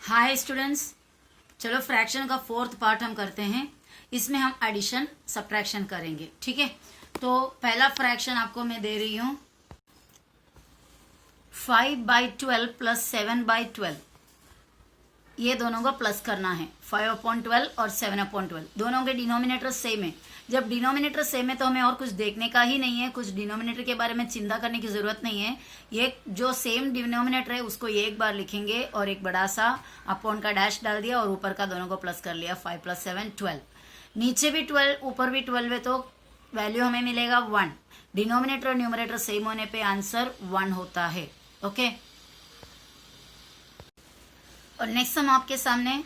Hi students, चलो fraction का fourth part हम करते हैं। इसमें हम एडिशन सब्ट्रैक्शन करेंगे। ठीक है, तो पहला फ्रैक्शन आपको मैं दे रही हूं 5/12 प्लस 7/12। ये दोनों को प्लस करना है। 5/12 और 7/12 दोनों के डिनोमिनेटर सेम है। जब डिनोमिनेटर सेम है तो हमें और कुछ देखने का ही नहीं है, कुछ डिनोमिनेटर के बारे में चिंता करने की जरूरत नहीं है। ये जो सेम डिनोमिनेटर है उसको एक बार लिखेंगे और एक बड़ा सा अपॉन का डैश डाल दिया और ऊपर का दोनों को प्लस कर लिया। 5 + 7 12। नीचे भी 12 ऊपर भी 12 है तो वैल्यू हमें मिलेगा 1। डिनोमिनेटर और न्यूमरेटर सेम होने पे आंसर 1 होता है। ओके, और नेक्स्ट हम आपके सामने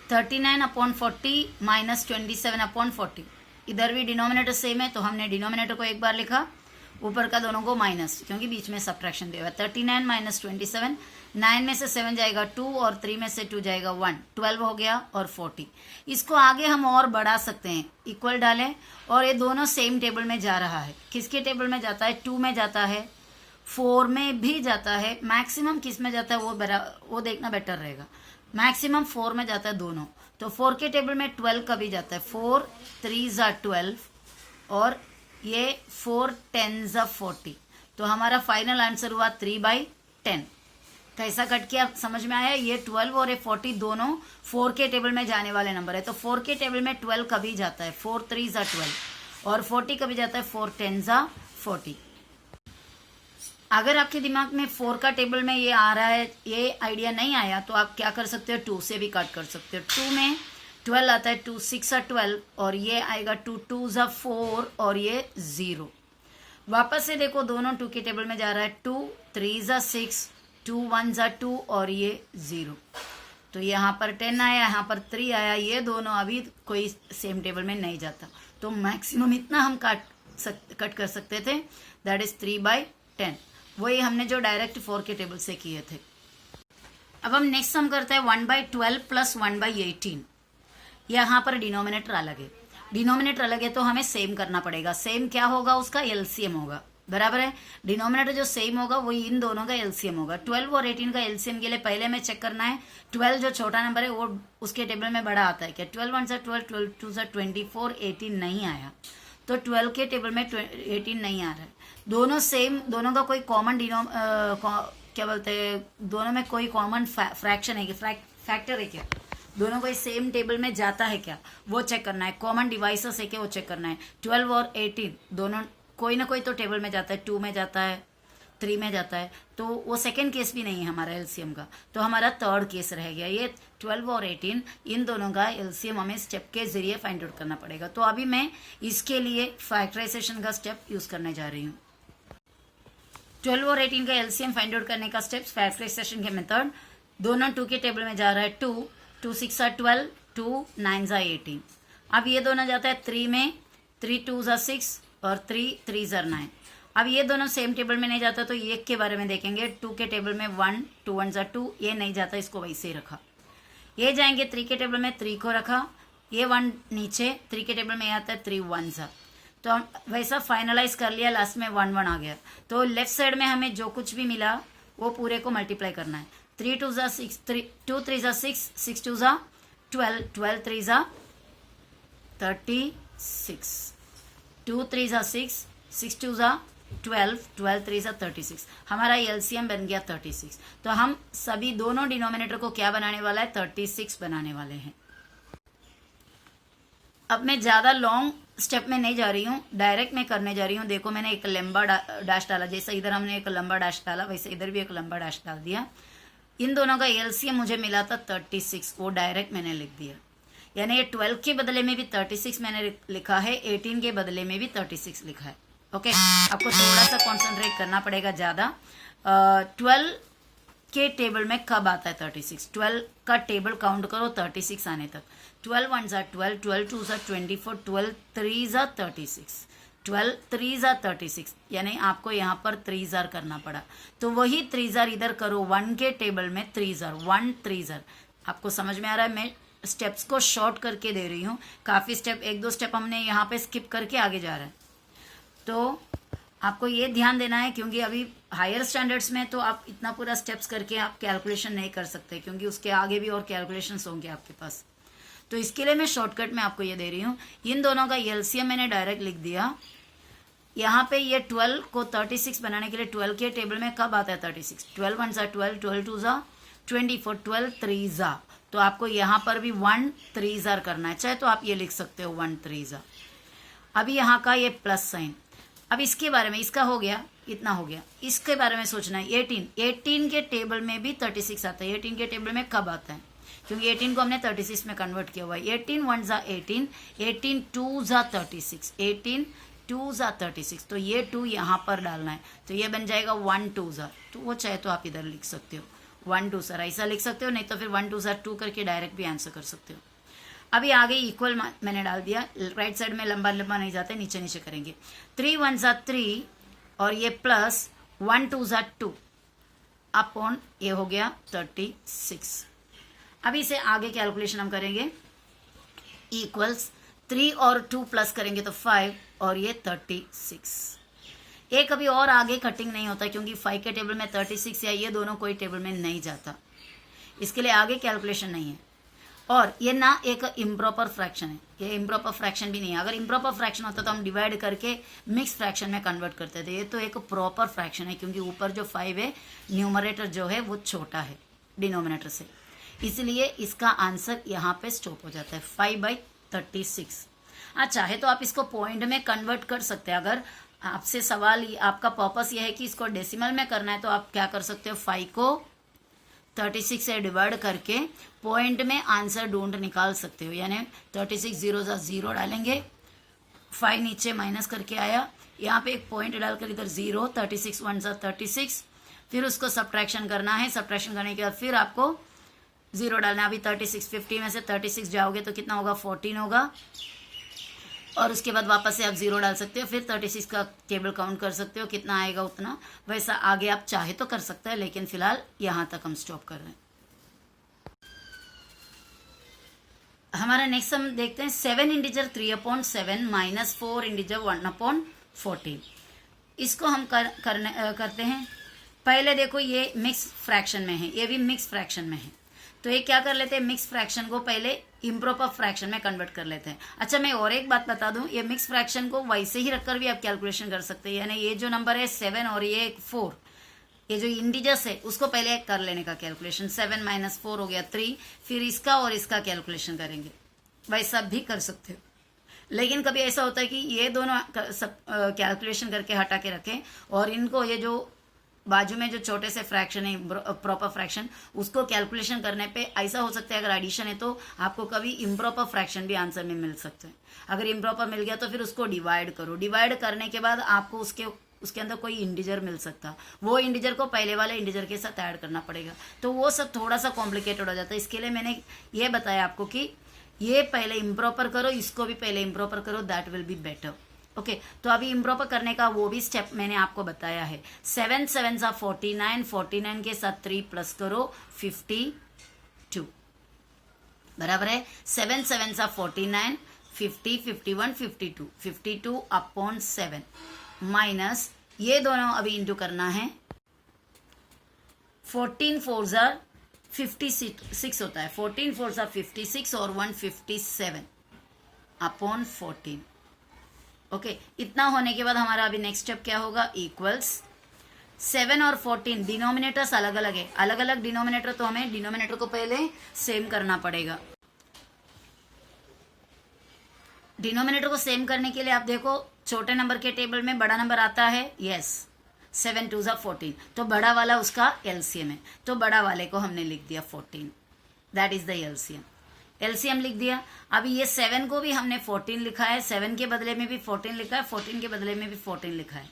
39/40 माइनस 27/40। इधर भी डिनोमिनेटर सेम है तो हमने डिनोमिनेटर को एक बार लिखा, ऊपर का दोनों को माइनस, क्योंकि बीच में सब्ट्रैक्शन दिया हुआ है। 39 माइनस 27, 9 में से 7 जाएगा 2 और 3 में से 2 जाएगा 1, 12 हो गया और 40। इसको आगे हम और बढ़ा सकते हैं, इक्वल डालें और ये दोनों सेम टेबल में जा रहा है। किसके टेबल में जाता है? 2 में जाता है, 4 में भी जाता है। मैक्सिमम किस में जाता है वो देखना बेटर रहेगा। मैक्सिमम 4 में जाता है दोनों। तो 4 के टेबल में 12 का भी जाता है। 4 3 = 12 और ये 4 10 = 40। तो हमारा फाइनल आंसर हुआ 3/10। कैसा कट किया समझ में आया? ये 12 और ये 40 दोनों 4 के टेबल में जाने वाले नंबर है। तो 4 के टेबल में 12 कभी जाता है, 4 3 = 12 और 40 कभी जाता है, 4 10 = 40। अगर आपके दिमाग में 4 का टेबल में ये आ रहा है, ये आइडिया नहीं आया, तो आप क्या कर सकते हो? 2 से भी कट कर सकते हो। 2 में 12 आता है, 2 6 = 12 और ये आएगा 2 2 = 4 और ये 0। वापस से देखो, दोनों 2 के टेबल में जा रहा है। 2 3 = 6, 2 1 = 2 और ये 0। तो यहाँ पर 10 आया, यहाँ पर 3 आया। ये दोनों अभी कोई सेम टेबल में नहीं जाता, तो मैक्सिमम इतना हम कट कर सकते थे, दैट इज 3/10। वही हमने जो डायरेक्ट 4 के टेबल से किए थे। अब हम नेक्स्ट सम करते हैं 1/12 प्लस 1/18। यहाँ पर डिनोमिनेटर अलग है, डिनोमिनेटर अलग है तो हमें सेम करना पड़ेगा। सेम क्या होगा? उसका एलसीएम होगा, बराबर है। डिनोमिनेटर जो सेम होगा वही इन दोनों का एलसीएम होगा। 12 और 18 का एलसीएम के लिए पहले हमें चेक करना है 12 जो छोटा नंबर है वो उसके टेबल में बड़ा आता है क्या? 12 1 = 12, 12 2 = 24, 18 नहीं आया, तो 12 के टेबल में 18 नहीं आ रहा है। दोनों सेम, दोनों का कोई कॉमन क्या बोलते हैं, दोनों में कोई कॉमन फ्रैक्शन है कि फैक्टर है क्या? दोनों कोई सेम टेबल में जाता है क्या, वो चेक करना है। कॉमन डिवाइसेस है क्या, वो चेक करना है। 12 और 18 दोनों कोई ना कोई तो टेबल में जाता है, 2 में जाता है, 3 में जाता है, तो वो सेकेंड केस भी नहीं है हमारा एलसीएम का, तो हमारा थर्ड केस रह गया। ये 12 और 18 इन दोनों का एलसीएम हमें स्टेप के जरिए फाइंड आउट करना पड़ेगा। तो अभी मैं इसके लिए फैक्टराइजेशन का स्टेप यूज करने जा रही हूँ। 12 और 18 का एलसीएम फाइंड आउट करने का स्टेप, फैक्टराइजेशन के मेथड। दोनों 2 के टेबल में जा रहा है। 2 2 6 = 12, 2 9 = 18। अब ये दोनों जाता है 3 में, 3 2 = 6 और 3 3 = 9। अब ये दोनों सेम टेबल में नहीं जाता तो ये के बारे में देखेंगे। 2 के टेबल में 1, 2 1 = 2, ये नहीं जाता, इसको वैसे ही रखा। ये जाएंगे 3 के टेबल में, 3 को रखा। ये 1 नीचे 3 के टेबल में आता है, 3 1 = तो हम वैसा फाइनलाइज कर लिया। लास्ट में 1 1 आ गया, तो लेफ्ट साइड में हमें जो कुछ भी मिला वो पूरे को मल्टीप्लाई करना है। 3 2 = 6, 2 3 = 6, 6 2 = 12, 12 3 = 36, 2 3 = 6, 6 2 = 12, 12 3 = 36। हमारा एलसीएम बन गया 36। तो हम सभी दोनों डिनोमिनेटर को क्या बनाने वाला है? 36 बनाने वाले हैं। अब मैं ज्यादा लॉन्ग स्टेप में नहीं जा रही हूँ, डायरेक्ट मैं करने जा रही हूँ। देखो, मैंने एक लंबा डैश डाला, जैसे इधर हमने एक लंबा डैश डाला वैसे इधर भी एक लंबा डैश डाल दिया। इन दोनों का एलसीएम मुझे मिला था 36, वो डायरेक्ट मैंने लिख दिया। यानी ये 12 के बदले में भी 36 मैंने लिखा है, 18 के बदले में भी 36 लिखा है। ओके, आपको थोड़ा सा कॉन्सेंट्रेट करना पड़ेगा ज्यादा। 12 के टेबल में कब आता है 36? 12 का टेबल काउंट करो 36 आने तक। 12 1 = 12, 12 2 = 24, 12 3 = 36, 12 3 = 36। यानी आपको यहाँ पर 3 करना पड़ा, तो वही 3 इधर करो। 1 के टेबल में 3 1 3। आपको समझ में आ रहा है? मैं स्टेप्स को शॉर्ट करके दे रही हूँ। काफी स्टेप, 1-2 स्टेप हमने यहाँ पे स्किप करके आगे जा रहा है, तो आपको ये ध्यान देना है, क्योंकि अभी हायर स्टैंडर्ड्स में तो आप इतना पूरा स्टेप्स करके आप कैलकुलेशन नहीं कर सकते, क्योंकि उसके आगे भी और कैलकुलेशंस होंगे आपके पास। तो इसके लिए मैं शॉर्टकट में आपको ये दे रही हूँ। इन दोनों का एलसीएम मैंने डायरेक्ट लिख दिया। यहाँ पे ये 12 को 36 बनाने के लिए 12 के टेबल में कब आता है 36, 12 1 ज़ा 12, 12 2 ज़ा 24, 12 3 ज़ा। तो आपको यहाँ पर भी 1 3 ज़ा करना है, चाहे तो आप ये लिख सकते हो 1 3 ज़ा। अभी यहाँ का ये प्लस साइन, अब इसके बारे में, इसका हो गया, इतना हो गया, इसके बारे में सोचना है। 18 के टेबल में भी 36 आता है। 18 के टेबल में कब आता है, क्योंकि 18 को हमने 36 में कन्वर्ट किया हुआ है। 18 1 ज़ा 18, 18 2 ज़ा 36, 18 2 ज़ा 36। तो ये 2 यहाँ पर डालना है, तो ये बन जाएगा 1 2 ज़ा। तो वो चाहे तो आप इधर लिख सकते हो 1 2 सर, ऐसा लिख सकते हो, नहीं तो फिर 1 2 ज़ा 2 करके डायरेक्ट भी आंसर कर सकते हो। अभी आगे इक्वल मैंने डाल दिया, राइट साइड में लंबा लंबा नहीं जाते, नीचे नीचे करेंगे। 3 1 ज़ा 3 और ये प्लस 1 2 ज़ा 2 अपॉन ये हो गया 36। अभी इसे आगे कैलकुलेशन हम करेंगे। इक्वल्स 3 और 2 प्लस करेंगे तो 5 और ये 36। ये कभी और आगे कटिंग नहीं होता, क्योंकि 5 के टेबल में 36 या ये दोनों कोई टेबल में नहीं जाता, इसके लिए आगे कैलकुलेशन नहीं है। और ये ना एक इम्प्रॉपर फ्रैक्शन है, ये इम्प्रॉपर फ्रैक्शन भी नहीं है। अगर इम्प्रॉपर फ्रैक्शन होता तो हम डिवाइड करके मिक्स फ्रैक्शन में कन्वर्ट करते थे। ये तो एक प्रॉपर फ्रैक्शन है, क्योंकि ऊपर जो 5 है, न्यूमरेटर जो है वो छोटा है डिनोमिनेटर से, इसलिए इसका आंसर यहाँ पे स्टॉप हो जाता है 5/36। चाहे तो आप इसको पॉइंट में कन्वर्ट कर सकते हैं। अगर आपसे सवाल, आपका पर्पस ये है कि इसको डेसिमल में करना है, तो आप क्या कर सकते हो, 5 को 36 से डिवाइड करके पॉइंट में आंसर ढूंढ निकाल सकते हो। यानी 36 0 ज़ा 0 डालेंगे, 5 नीचे माइनस करके आया, यहाँ पे एक पॉइंट डालकर इधर 0, 36 1 ज़ा 36, फिर उसको सब्ट्रैक्शन करना है। सब्ट्रैक्शन करने के बाद फिर आपको 0 डालना है। अभी 36 50 में से 36 जाओगे तो कितना होगा, 14 होगा, और उसके बाद वापस से आप 0 डाल सकते हो, फिर 36 का टेबल काउंट कर सकते हो, कितना आएगा उतना। वैसा आगे आप चाहे तो कर सकते हैं, लेकिन फिलहाल यहाँ तक हम स्टॉप कर रहे हैं। हमारा नेक्स्ट हम देखते हैं 7 इंटीजर 3/7 माइनस 4 इंटीजर 1/14। इसको हम करते हैं। पहले देखो ये मिक्स फ्रैक्शन में है, ये भी मिक्स फ्रैक्शन में है, तो ये क्या कर लेते हैं, मिक्स फ्रैक्शन को पहले इम्प्रॉपर फ्रैक्शन में कन्वर्ट कर लेते हैं। अच्छा, मैं और एक बात बता दूं, ये मिक्स फ्रैक्शन को वैसे ही रखकर भी आप कैलकुलेशन कर सकते हैं। यानी ये जो नंबर है 7 और ये 4, ये जो इंटीजर्स है उसको पहले कर लेने का कैलकुलेशन। 7 माइनस 4 हो गया 3, फिर इसका और इसका कैलकुलेशन करेंगे, वैसा भी कर सकते हो। लेकिन कभी ऐसा होता है कि ये दोनों सब कैलकुलेशन करके हटा के रखें, और इनको ये जो बाजू में जो छोटे से फ्रैक्शन है प्रॉपर फ्रैक्शन, उसको कैलकुलेशन करने पे ऐसा हो सकता है, अगर एडिशन है तो आपको कभी इम्प्रॉपर फ्रैक्शन भी आंसर में मिल सकते हैं। अगर इम्प्रॉपर मिल गया तो फिर उसको डिवाइड करो, डिवाइड करने के बाद आपको उसके अंदर कोई इंटीजर मिल सकता, वो इंटीजर को पहले वाले इंटीजर के साथ ऐड करना पड़ेगा, तो वो सब थोड़ा सा कॉम्प्लिकेटेड हो जाता है। इसके लिए मैंने ये बताया आपको कि ये पहले इम्प्रॉपर करो, इसको भी पहले इम्प्रॉपर करो, that will be better. Okay, तो अभी इम्प्रॉपर करने का वो भी स्टेप मैंने आपको बताया है। 7 7 ज़ा 49, 49 के साथ 3 प्लस करो 52, बराबर है 7 7 ज़ा 49, 50 51 52, 52 अपॉन 7 माइनस ये दोनों अभी इंटू करना है। 14 4 ज़ा 56 होता है, 14 4 ज़ा 56 और 157 अपॉन 14। ओके, इतना होने के बाद हमारा अभी नेक्स्ट स्टेप क्या होगा, इक्वल्स 7 और 14 डिनोमिनेटर्स अलग अलग है, अलग अलग डिनोमिनेटर, तो हमें डिनोमिनेटर को पहले सेम करना पड़ेगा। डिनोमिनेटर को सेम करने के लिए आप देखो, छोटे नंबर के टेबल में बड़ा नंबर आता है, यस 7 2 ज़ा 14, तो बड़ा वाला उसका एलसीएम है, तो बड़ा वाले को हमने लिख दिया 14, that is the LCM. LCM लिख दिया। अभी ये 7 को भी हमने 14 लिखा है, 7 के बदले में भी 14 लिखा है, 14 के बदले में भी 14 लिखा है,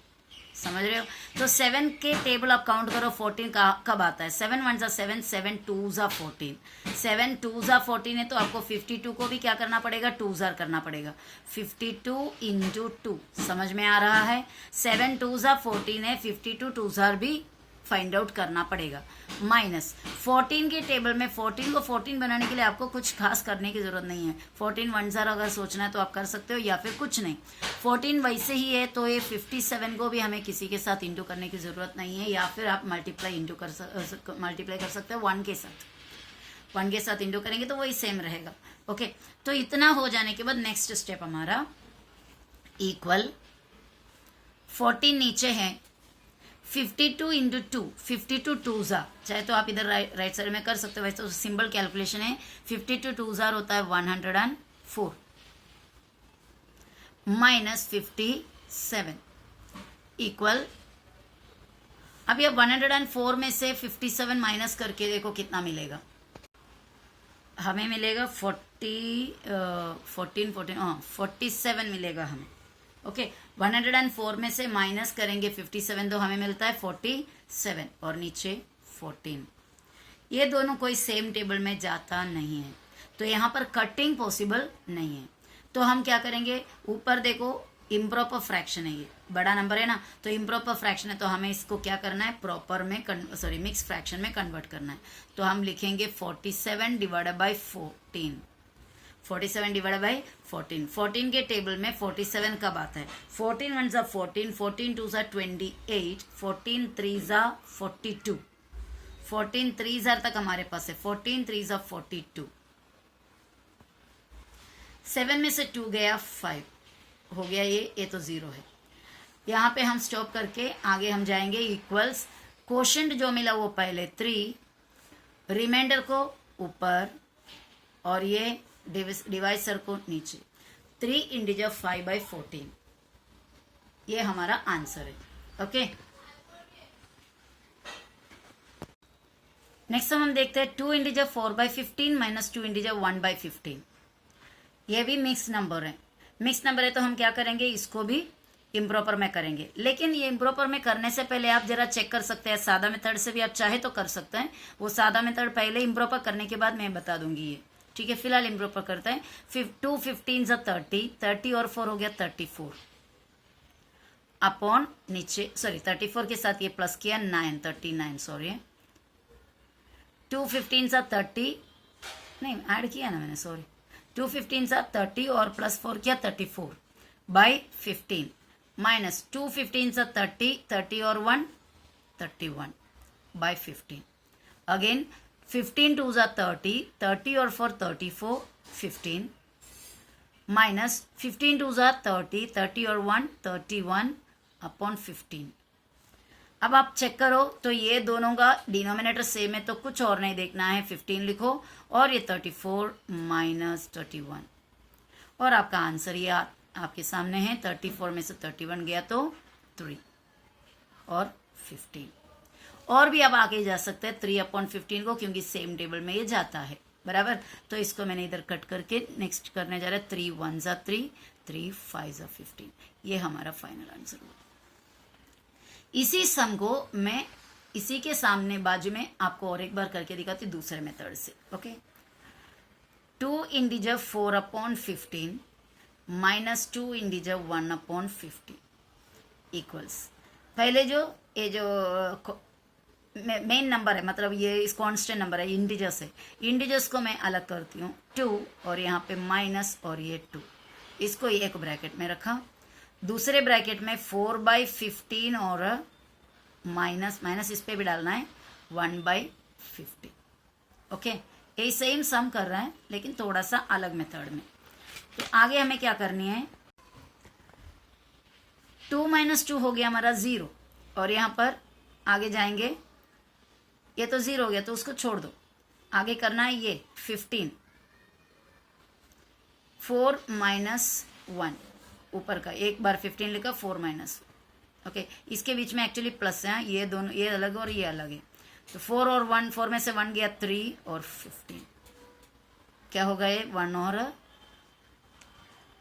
समझ रहे हो। तो 7 के टेबल आप काउंट करो, 14 का कब आता है, 7 1 ज़ा 7, 7 2 ज़ा 14, 7 2 ज़ा 14 है, तो आपको 52 को भी क्या करना पड़ेगा, 2 ज़ा करना पड़ेगा, 52 इंटू 2, समझ में आ रहा है। 7 2 ज़ा 14 है, 52 2 ज़ा भी फाइंड आउट करना पड़ेगा। माइनस 14 के टेबल में 14 को 14 बनाने के लिए आपको कुछ खास करने की जरूरत नहीं है। 14 वन जार अगर सोचना है तो आप कर सकते हो, या फिर कुछ नहीं। 14 वैसे ही है तो ये 57 को भी हमें किसी के साथ इंटू करने की जरूरत नहीं है, या फिर आप मल्टीप्लाई कर सकते हो 1 के साथ। 1 के साथ इंटू करेंगे तो वही सेम रहेगा। ओके, तो इतना हो जाने के बाद नेक्स्ट स्टेप हमारा इक्वल 14 नीचे है, 52 इंटू 2, 52 टू जार, चाहे तो आप इधर राइट साइड में कर सकते हो, वैसे तो सिंपल कैलकुलेशन है। 52 टू जार होता है 104 माइनस 57 इक्वल, अब ये 104 में से 57 माइनस करके देखो कितना मिलेगा। हमें मिलेगा 47 मिलेगा हमें। ओके, 104 में से माइनस करेंगे 57 तो हमें मिलता है 47 और नीचे 14। ये दोनों कोई सेम टेबल में जाता नहीं है, तो यहाँ पर कटिंग पॉसिबल नहीं है। तो हम क्या करेंगे, ऊपर देखो इम्प्रॉपर फ्रैक्शन है, ये बड़ा नंबर है ना, तो इम्प्रॉपर फ्रैक्शन है, तो हमें इसको क्या करना है, प्रॉपर में मिक्स फ्रैक्शन में कन्वर्ट करना है। तो हम लिखेंगे 47 डिवाइडेड बाई 14, 47 डिवाइडेड बाई 14। 14 के टेबल में 47 कब आता है, 14 1 ज़ा 14, 14 2 ज़ा 28, 14 3 ज़ा 42, 14 3 ज़ा तक हमारे पास है, 14 3 ज़ा 42, 7 में से 2 गया 5 हो गया, ये तो 0 है। यहाँ पे हम स्टॉप करके आगे हम जाएंगे इक्वल्स, कोशेंट जो मिला वो पहले 3, रिमाइंडर को ऊपर और ये डिवाइसर को नीचे, 3 इंटीजर 5/14, ये हमारा आंसर है। ओके, नेक्स्ट हम देखते हैं 2 इंटीजर 4/15 माइनस 2 इंटीजर 1/15। ये भी मिक्स नंबर है, मिक्स नंबर है तो हम क्या करेंगे, इसको भी इम्प्रॉपर में करेंगे। लेकिन ये इम्प्रॉपर में करने से पहले आप जरा चेक कर सकते हैं, सादा मेथड से भी आप चाहे तो कर सकते हैं। वो सादा मेथड पहले इम्प्रॉपर करने के बाद मैं बता दूंगी ये, ठीक है। फिलहाल इम्प्रॉपर करते हैं। 2 15 ज़ा 30, 30 और 4 हो गया 34 अपॉन नीचे, सॉरी 34 के साथ ये प्लस किया 9, 39 सॉरी, 2 15 ज़ा 30, नहीं ऐड किया ना मैंने, सॉरी 2 15 ज़ा 30 और प्लस 4 किया 34/15 माइनस 2 15 ज़ा 30, 30 और 1 31/15, अगेन 15 2 ज़ा 30, 30 और 4 34 15 माइनस 15 2 ज़ा 30, 30 और 1 31/15। अब आप चेक करो तो ये दोनों का डिनोमिनेटर सेम है, तो कुछ और नहीं देखना है, 15 लिखो और ये 34 माइनस 31 और आपका आंसर ये आपके सामने है। 34 में से 31 गया तो 3 और 15, और भी आप आगे जा सकते हैं 3/15 को, क्योंकि सेम टेबल में ये जाता है बराबर। तो इसको मैंने इधर कट करके नेक्स्ट करने जा रहा है, 3 1 ज़ा 3, 3 5 ज़ा 15, ये हमारा फाइनल आंसर हुआ। इसी सम को मैं इसी के सामने बाजू में आपको और एक बार करके दिखाती हूँ दूसरे मेथड से। Okay, 2 integer 4/15 minus 2 integer 1/15 equals, पहले जो ये जो मेन नंबर है, मतलब ये इस कांस्टेंट नंबर है, इंटीजर्स है, इंटीजर्स को मैं अलग करती हूँ 2 और यहाँ पे माइनस और ये 2, इसको एक ब्रैकेट में रखा, दूसरे ब्रैकेट में 4/15 और माइनस इस पे भी डालना है 1/15। ओके, ये सेम सम कर रहा है लेकिन थोड़ा सा अलग मेथड में। तो आगे हमें क्या करनी है, 2 - 2 हो गया हमारा 0, और यहाँ पर आगे जाएंगे, ये तो 0 हो गया तो उसको छोड़ दो, आगे करना है ये 15, 4 - 1 ऊपर का, एक बार 15 लिखा 4 - ओके, इसके बीच में एक्चुअली प्लस है, ये दोनों, ये अलग और ये अलग है, तो 4 और 1, 4 में से 1 गया 3 और 15, क्या हो गए 1 और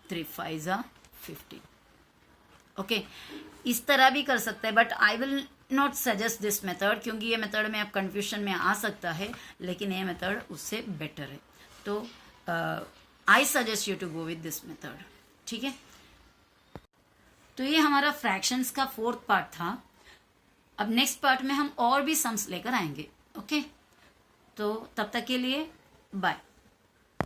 3 5 ज़ा 15। ओके, इस तरह भी कर सकते हैं, but I will not suggest this method, क्योंकि ये मेथड में आप कंफ्यूजन में आ सकता है, लेकिन ये मेथड उससे बेटर है। तो I suggest you to go with this method, ठीक है। तो ये हमारा फ्रैक्शंस का 4th पार्ट था। अब नेक्स्ट पार्ट में हम और भी सम्स लेकर आएंगे। ओके, तो तब तक के लिए बाय।